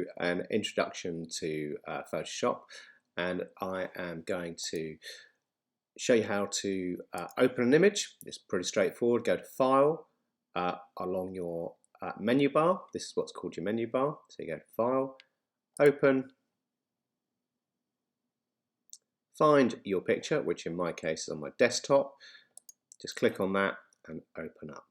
through an introduction to Photoshop, and I am going to show you how to open an image. It's pretty straightforward. Go to File, along your menu bar. This is what's called your menu bar. So you go to File, Open, find your picture, which in my case is on my desktop. Just click on that and open up.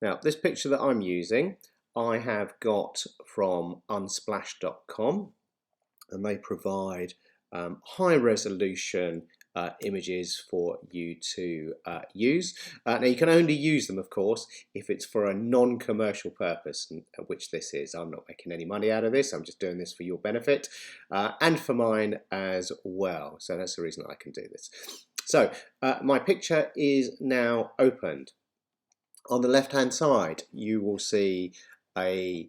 Now, this picture that I'm using, I have got from unsplash.com, and they provide high resolution images for you to use. Now, you can only use them, of course, if it's for a non-commercial purpose, which this is. I'm not making any money out of this. I'm just doing this for your benefit and for mine as well. So that's the reason I can do this. So my picture is now opened. On the left-hand side, you will see a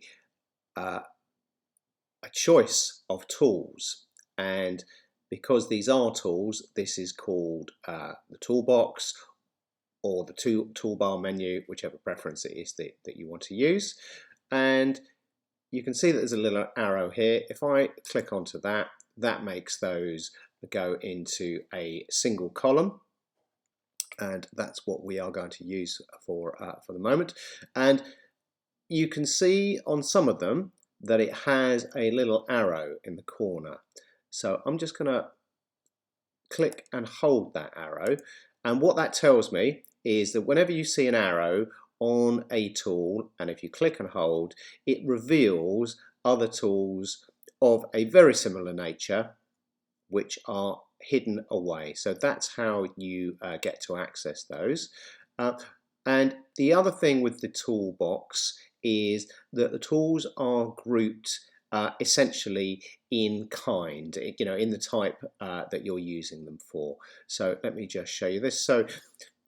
choice of tools, and because these are tools, this is called the Toolbox or the toolbar menu, whichever preference it is that you want to use. And you can see that there's a little arrow here. If I click onto that, that makes those go into a single column. And that's what we are going to use for the moment. And you can see on some of them that it has a little arrow in the corner. So I'm just going to click and hold that arrow. And what that tells me is that whenever you see an arrow on a tool, and if you click and hold, it reveals other tools of a very similar nature, which are hidden away. So that's how you get to access those. And the other thing with the toolbox is that the tools are grouped essentially in kind, in the type that you're using them for. So let me just show you this. So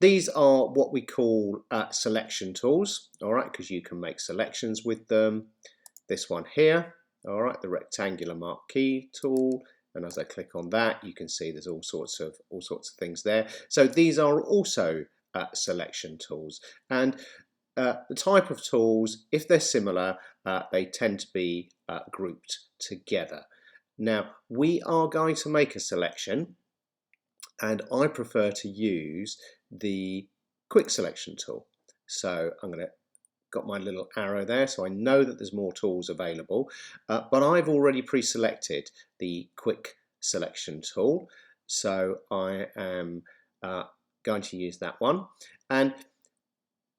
these are what we call selection tools, all right, because you can make selections with them. This one here, all right, the rectangular marquee tool. And as I click on that, you can see there's all sorts of things there. So these are also selection tools. And the type of tools, if they're similar, they tend to be grouped together. Now, we are going to make a selection, and I prefer to use the quick selection tool. So I'm going to got my little arrow there, so I know that there's more tools available, but I've already pre-selected the quick selection tool, so I am going to use that one. And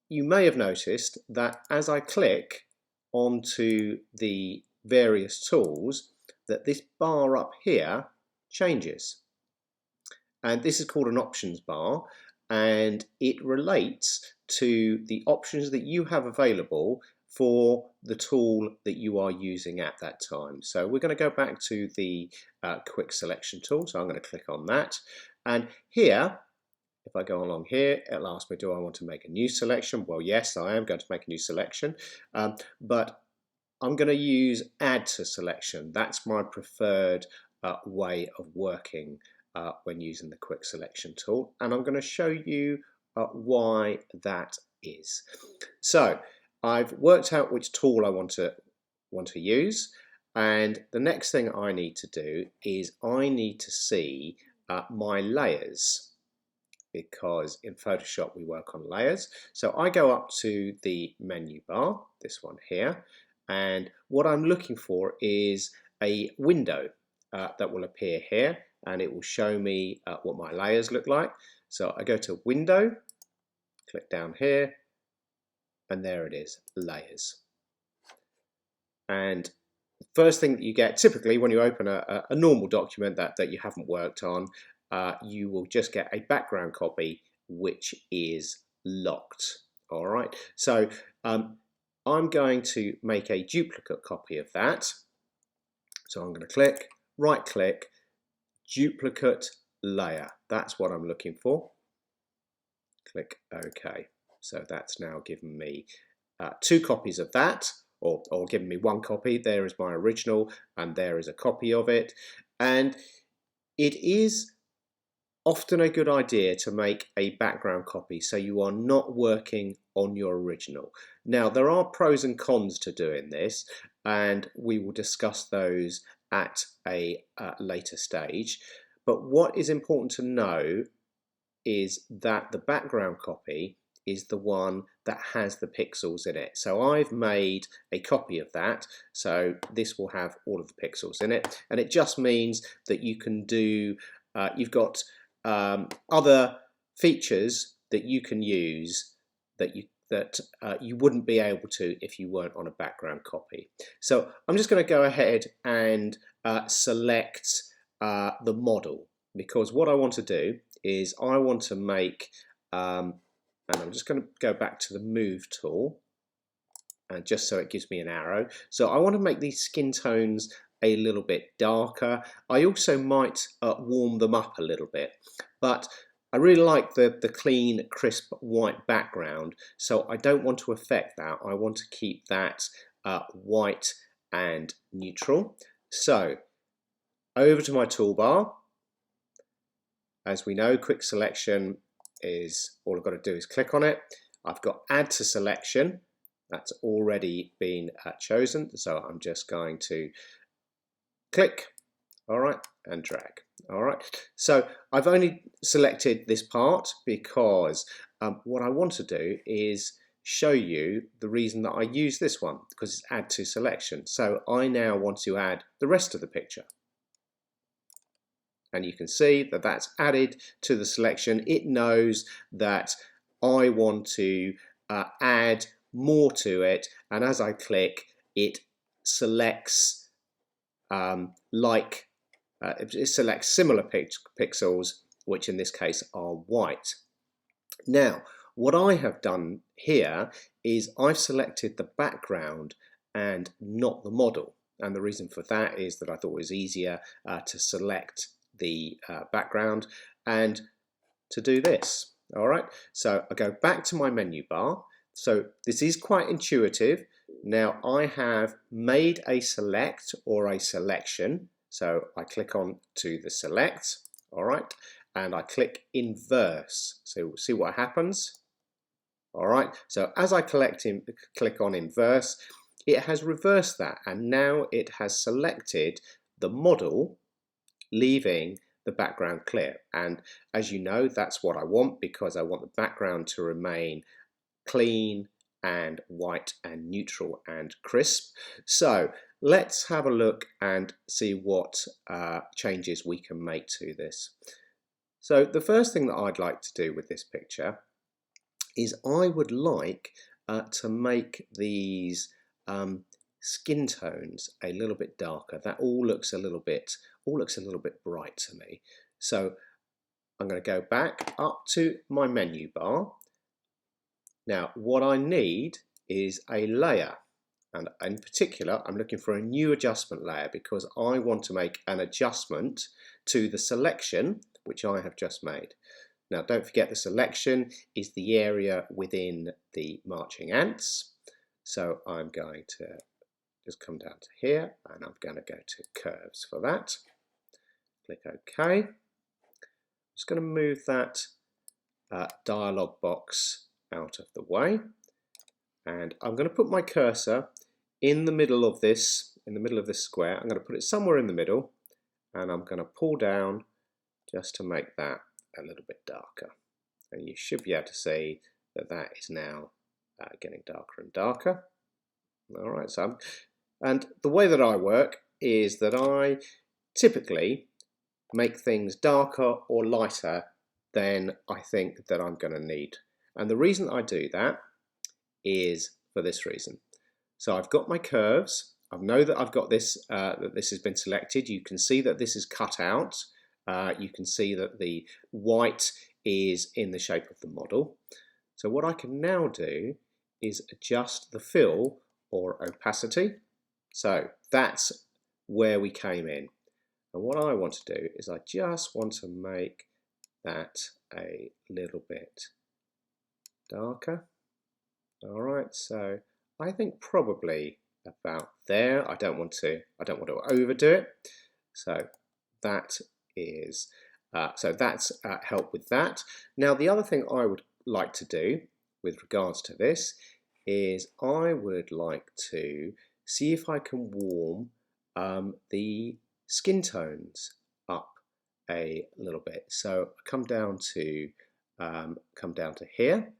you may have noticed that as I click onto the various tools, that this bar up here changes, and this is called an options bar, and it relates to the options that you have available for the tool that you are using at that time. So we're going to go back to the quick selection tool. So I'm going to click on that. And here, if I go along here, it'll ask me, do I want to make a new selection? Well, yes, I am going to make a new selection. But I'm going to use add to selection. That's my preferred way of working when using the quick selection tool. And I'm going to show you why that is. So I've worked out which tool I want to use, and the next thing I need to do is I need to see my layers, because in Photoshop we work on layers. So I go up to the menu bar, this one here, and what I'm looking for is a window that will appear here, and it will show me what my layers look like. So I go to Window, click down here, and there it is, Layers. And the first thing that you get, typically when you open a normal document that you haven't worked on, you will just get a background copy which is locked. All right, so I'm going to make a duplicate copy of that. So I'm going to click, right click, duplicate layer. That's what I'm looking for. Click OK. So that's now given me 2 copies of that, or given me 1 copy. There is my original, and there is a copy of it. And it is often a good idea to make a background copy so you are not working on your original. Now, there are pros and cons to doing this. and we will discuss those at a later stage. But what is important to know is that the background copy is the one that has the pixels in it. So I've made a copy of that, so this will have all of the pixels in it, and it just means that you can do, you've got other features that you can use that you wouldn't be able to if you weren't on a background copy. So I'm just going to go ahead and select the model, because what I want to do is I want to make, and I'm just going to go back to the move tool, and just so it gives me an arrow. So I want to make these skin tones a little bit darker. I also might warm them up a little bit, but I really like the clean, crisp white background, so I don't want to affect that. I want to keep that white and neutral. So over to my toolbar. As we know, quick selection is, all I've got to do is click on it. I've got add to selection. That's already been chosen, so I'm just going to click, all right, and drag. All right, so I've only selected this part because what I want to do is show you the reason that I use this one, because it's add to selection. So I now want to add the rest of the picture. And you can see that that's added to the selection. It knows that I want to add more to it, and as I click, it selects it selects similar pixels, which in this case are white. Now, what I have done here is I've selected the background and not the model, and the reason for that is that I thought it was easier to select the background and to do this. All right, so I go back to my menu bar. So this is quite intuitive. Now I have made a select or a selection, so I click on to the select, all right, and I click inverse. So we'll see what happens. All right, so as I click on inverse, it has reversed that, and now it has selected the model, leaving the background clear. And as you know, that's what I want, because I want the background to remain clean and white and neutral and crisp. So let's have a look and see what changes we can make to this. So the first thing that I'd like to do with this picture is I would like to make these skin tones a little bit darker. That all looks a little bit bright to me. So I'm going to go back up to my menu bar. Now what I need is a layer, and in particular I'm looking for a new adjustment layer, because I want to make an adjustment to the selection which I have just made. Now don't forget, the selection is the area within the marching ants. So I'm going to just come down to here, and I'm going to go to curves for that. Click OK. I'm just going to move that dialog box out of the way, and I'm going to put my cursor in the middle of this, square. I'm going to put it somewhere in the middle, and I'm going to pull down just to make that a little bit darker. And you should be able to see that that is now getting darker and darker. All right, so and the way that I work is that I typically make things darker or lighter than I think that I'm going to need. And the reason I do that is for this reason. So I've got my curves. I know that I've got this, that this has been selected. You can see that this is cut out. You can see that the white is in the shape of the model. So what I can now do is adjust the fill or opacity. So that's where we came in. And what I want to do is I just want to make that a little bit darker. All right, so I think probably about there. I don't want to overdo it. So that is that's help with that. Now the other thing I would like to do with regards to this is I would like to see if I can warm the skin tones up a little bit. So come down to here,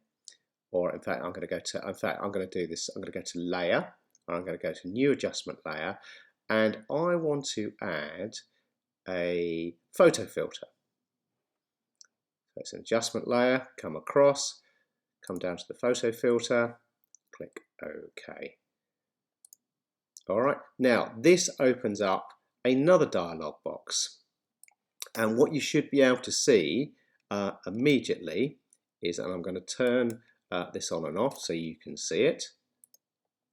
or in fact I'm going to go to I'm going to do this. I'm going to go to layer, and I'm going to go to new adjustment layer, and I want to add a photo filter. So it's an adjustment layer, come across, come down to the photo filter, click OK. Alright, now this opens up another dialog box, and what you should be able to see immediately is, and I'm going to turn this on and off so you can see it.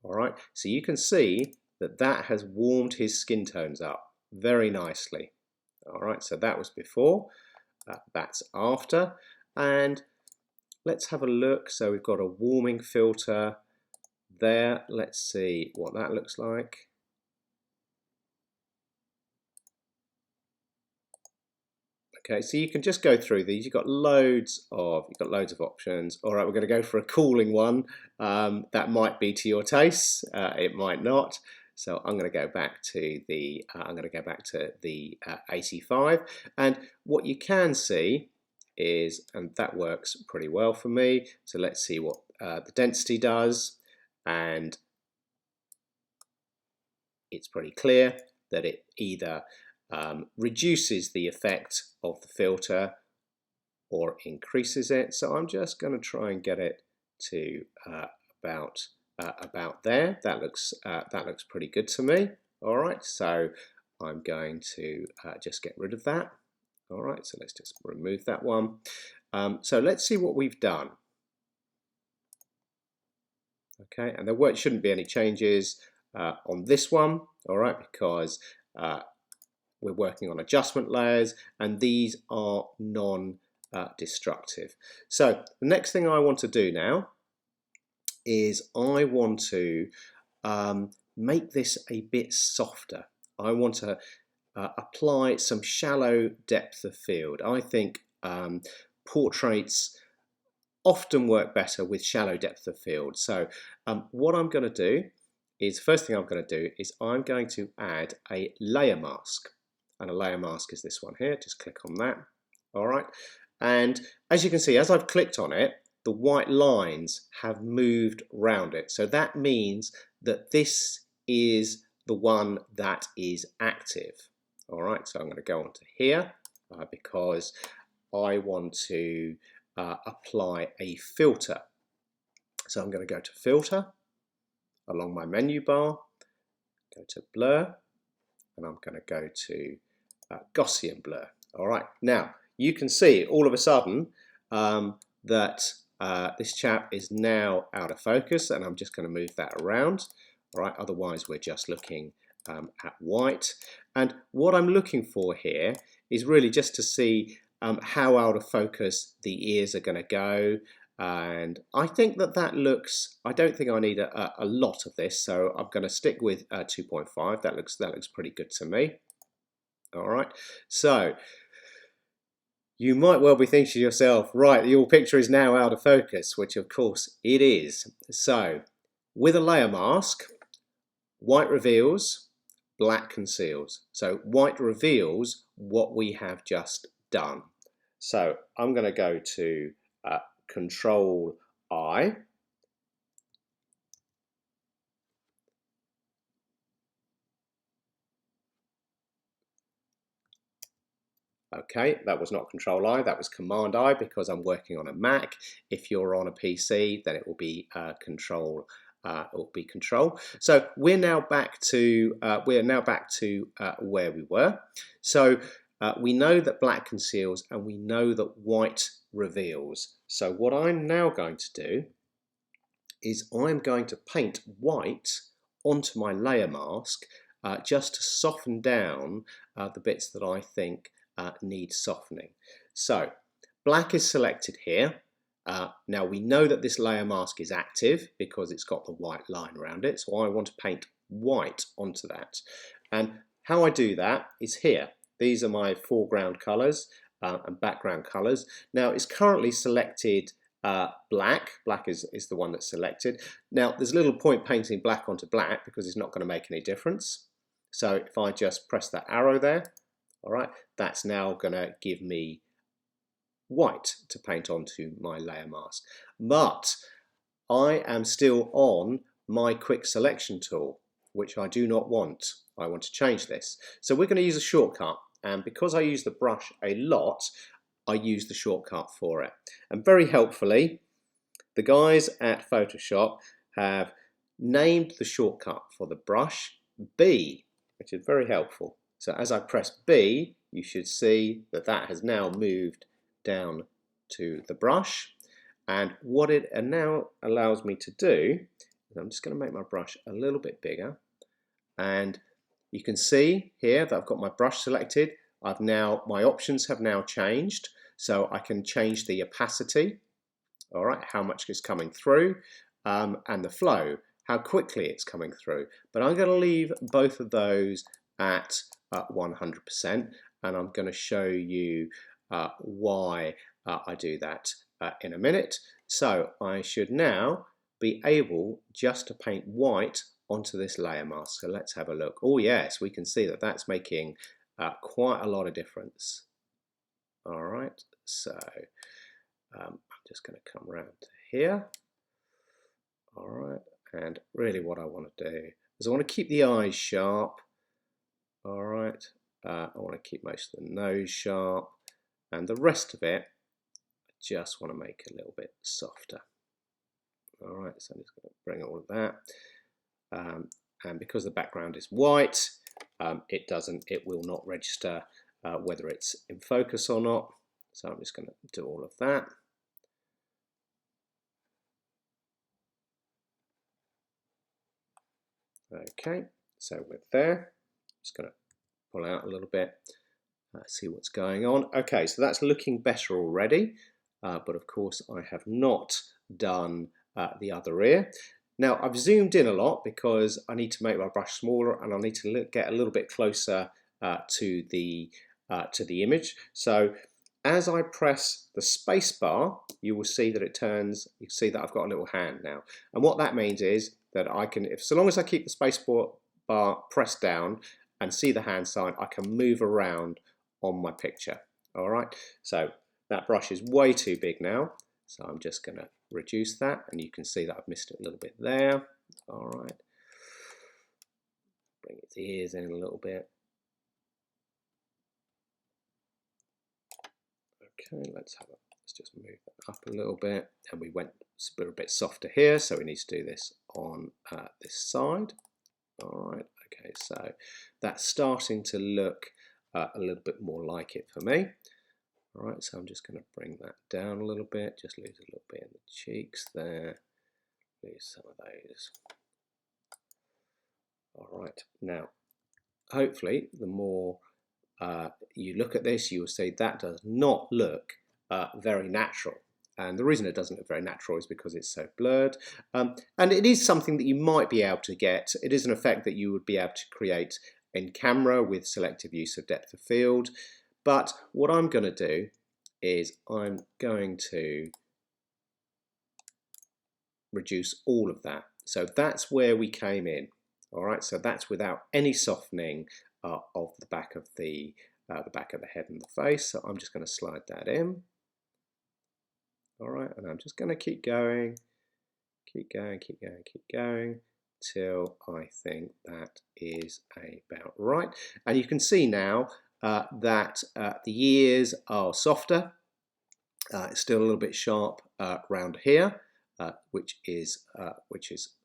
Alright, so you can see that that has warmed his skin tones up very nicely. Alright, so that was before, that's after, and let's have a look. So we've got a warming filter there. Let's see what that looks like. Okay, so you can just go through these. You've got loads of options. All right, we're going to go for a cooling one. That might be to your taste. It might not. So I'm going to go back to the 85, and what you can see is, and that works pretty well for me. So let's see what the density does, and it's pretty clear that it either reduces the effect of the filter or increases it. So I'm just going to try and get it to about there. That looks pretty good to me. All right, so I'm going to just get rid of that. All right, so let's just remove that one. So let's see what we've done. Okay, and there shouldn't be any changes on this one. All right, because we're working on adjustment layers, and these are non-destructive. So the next thing I want to do now is I want to make this a bit softer. I want to apply some shallow depth of field. I think portraits often work better with shallow depth of field. So what I'm going to do is, first thing I'm going to do is I'm going to add a layer mask. And a layer mask is this one here. Just click on that. All right. And as you can see, as I've clicked on it, the white lines have moved round it. So that means that this is the one that is active. All right. So I'm going to go on to here because I want to apply a filter. So I'm going to go to filter along my menu bar, go to blur, and I'm going to go to Gaussian blur. All right, now you can see all of a sudden that this chap is now out of focus, and I'm just going to move that around. All right, otherwise we're just looking at white. And what I'm looking for here is really just to see how out of focus the ears are going to go. And I think that looks, I don't think I need a lot of this, so I'm going to stick with 2.5. That looks pretty good to me. All right, so you might well be thinking to yourself, right, your picture is now out of focus, which of course it is. So with a layer mask, white reveals, black conceals. So white reveals what we have just done. So I'm going to go to Control I. Okay, that was not Control I, that was Command I because I'm working on a Mac. If you're on a PC, then it will be Control. So we're now back to where we were. So we know that black conceals and we know that white reveals. So what I'm now going to do is I'm going to paint white onto my layer mask just to soften down the bits that I think need softening. So black is selected here. Now we know that this layer mask is active because it's got the white line around it, so I want to paint white onto that. And how I do that is here. These are my foreground colours and background colours. Now it's currently selected black. Black is the one that's selected. Now there's little point painting black onto black because it's not going to make any difference. So if I just press that arrow there, all right, that's now going to give me white to paint onto my layer mask. But I am still on my quick selection tool, which I do not want. I want to change this. So we're going to use a shortcut, and because I use the brush a lot, I use the shortcut for it. And very helpfully, the guys at Photoshop have named the shortcut for the brush B, which is very helpful. So as I press B, you should see that that has now moved down to the brush. And what it now allows me to do is I'm just going to make my brush a little bit bigger. And you can see here that I've got my brush selected. My options have now changed. So I can change the opacity, all right, how much is coming through, and the flow, how quickly it's coming through. But I'm going to leave both of those at 100%, and I'm going to show you why I do that in a minute. So I should now be able just to paint white onto this layer mask. So let's have a look. Oh yes, we can see that that's making quite a lot of difference. All right, so I'm just going to come around to here. All right, and really what I want to do is I want to keep the eyes sharp. All right, I want to keep most of the nose sharp, and the rest of it I just want to make a little bit softer. All right, so I'm just going to bring all of that, and because the background is white, it will not register whether it's in focus or not. So I'm just going to do all of that. Okay, so we're there. Just going to pull out a little bit, see what's going on. Okay, so that's looking better already, but of course I have not done the other ear. Now I've zoomed in a lot because I need to make my brush smaller and I need to get a little bit closer to the image. So as I press the space bar, you will see that it turns. You can see that I've got a little hand now, and what that means is that I can, so long as I keep the space bar pressed down and see the hand sign, I can move around on my picture. All right, so that brush is way too big now, so I'm just going to reduce that, and you can see that I've missed it a little bit there. All right, bring its ears in a little bit. Okay, let's just move that up a little bit, and we're a bit softer here, so we need to do this on this side. All right, okay, so that's starting to look a little bit more like it for me. All right, so I'm just going to bring that down a little bit, just lose a little bit in the cheeks there, lose some of those. All right, now hopefully the more you look at this, you will see that does not look very natural. And the reason it doesn't look very natural is because it's so blurred. And it is something that you might be able to get. It is an effect that you would be able to create in camera with selective use of depth of field. But what I'm going to do is I'm going to reduce all of that. So that's where we came in. All right, so that's without any softening of the back of the head and the face. So I'm just going to slide that in. All right, and I'm just going to keep going, keep going, keep going, keep going till I think that is about right. And you can see now that the ears are softer. It's still a little bit sharp around here, which is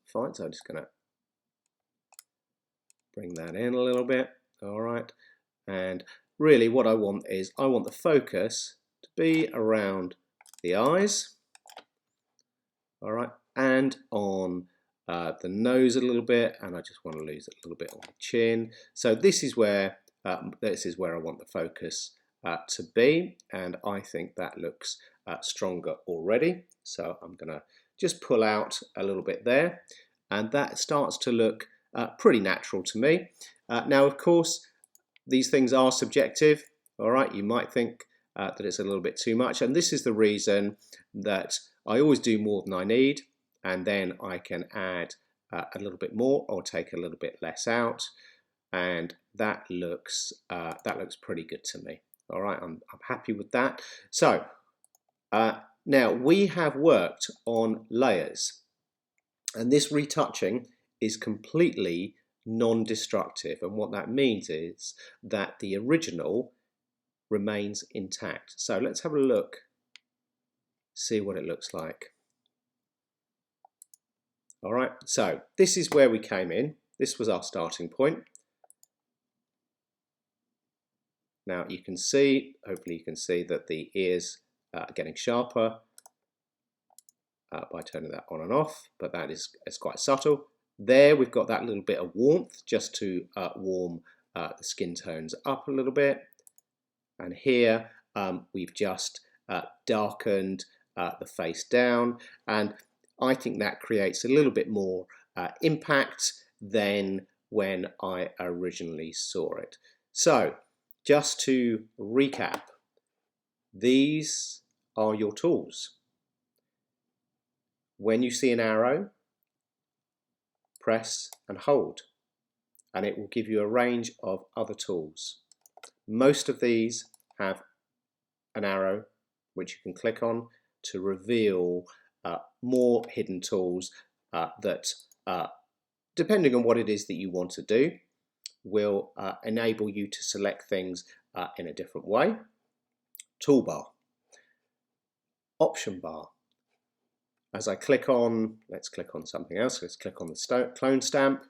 fine. So I'm just going to bring that in a little bit. All right, and really what I want is I want the focus to be around the eyes, all right, and on the nose a little bit, and I just want to lose a little bit on the chin. So this is where I want the focus to be, and I think that looks stronger already. So I'm going to just pull out a little bit there, and that starts to look pretty natural to me. Now, of course, these things are subjective. All right, you might think that it's a little bit too much, and this is the reason that I always do more than I need, and then I can add a little bit more or take a little bit less out, and that looks pretty good to me. All right, I'm happy with that. So now we have worked on layers, and this retouching is completely non-destructive, and what that means is that the original remains intact. So let's have a look, see what it looks like. All right, so this is where we came in. This was our starting point. Now you can see, hopefully you can see that the ears are getting sharper by turning that on and off, but that is quite subtle. There we've got that little bit of warmth just to warm the skin tones up a little bit. And here we've just darkened the face down, and I think that creates a little bit more impact than when I originally saw it. So just to recap, these are your tools. When you see an arrow, press and hold, and it will give you a range of other tools. Most of these have an arrow which you can click on to reveal more hidden tools that, depending on what it is that you want to do, will enable you to select things in a different way. Toolbar, option bar. As I click on, let's click on something else. Let's click on the clone stamp.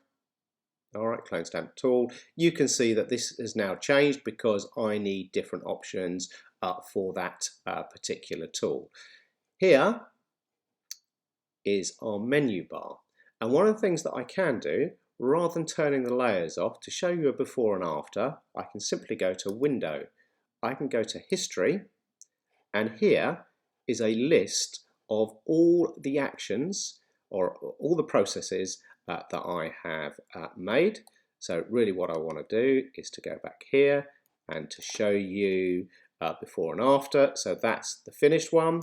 All right, clone stamp tool. You can see that this has now changed because I need different options for that particular tool. Here is our menu bar. And one of the things that I can do, rather than turning the layers off, to show you a before and after, I can simply go to Window. I can go to History, and here is a list of all the actions or all the processes that I have made. So really what I want to do is to go back here and to show you before and after. So that's the finished one.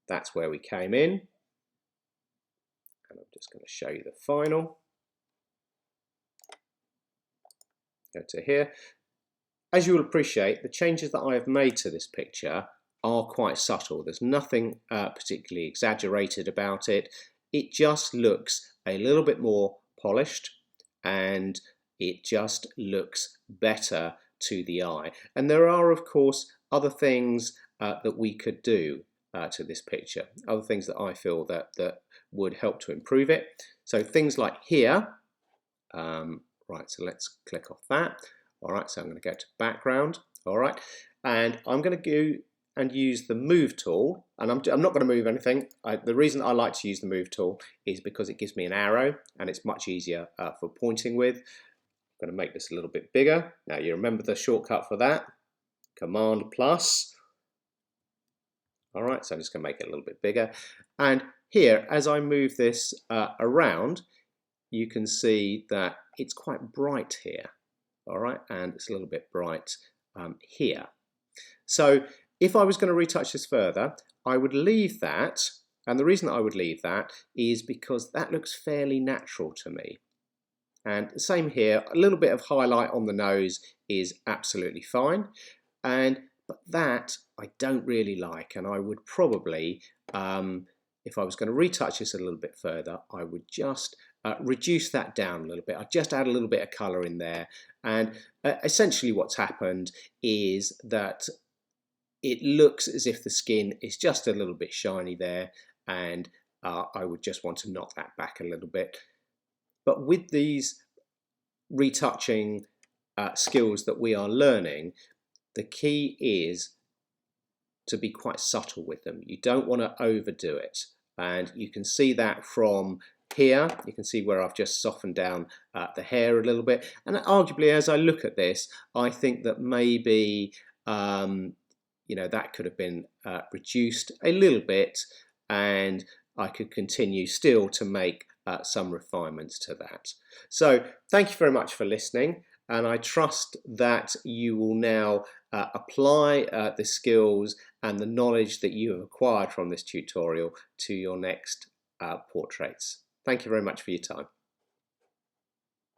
That's where we came in. And I'm just going to show you the final. Go to here. As you will appreciate, the changes that I have made to this picture are quite subtle. There's nothing particularly exaggerated about it. It just looks a little bit more polished, and it just looks better to the eye. And there are, of course, other things that we could do to this picture, other things that I feel that would help to improve it. So things like here, right, so let's click off that. All right, so I'm going to go to background. All right, and I'm going to go and use the move tool, and I'm not going to move anything. The reason I like to use the move tool is because it gives me an arrow and it's much easier for pointing with. I'm going to make this a little bit bigger. Now you remember the shortcut for that, Command plus. All right, so I'm just going to make it a little bit bigger. And here, as I move this around, you can see that it's quite bright here. All right, and it's a little bit bright here. So if I was going to retouch this further, I would leave that, and the reason that I would leave that is because that looks fairly natural to me. And the same here, a little bit of highlight on the nose is absolutely fine, but that I don't really like, and I would probably, if I was going to retouch this a little bit further, I would just reduce that down a little bit. I'd just add a little bit of colour in there, and essentially what's happened is that it looks as if the skin is just a little bit shiny there, and I would just want to knock that back a little bit. But with these retouching skills that we are learning, the key is to be quite subtle with them. You don't want to overdo it, and you can see that from here. You can see where I've just softened down the hair a little bit, and arguably as I look at this, I think that maybe you know, that could have been reduced a little bit, and I could continue still to make some refinements to that. So thank you very much for listening. and I trust that you will now apply the skills and the knowledge that you have acquired from this tutorial to your next portraits. Thank you very much for your time.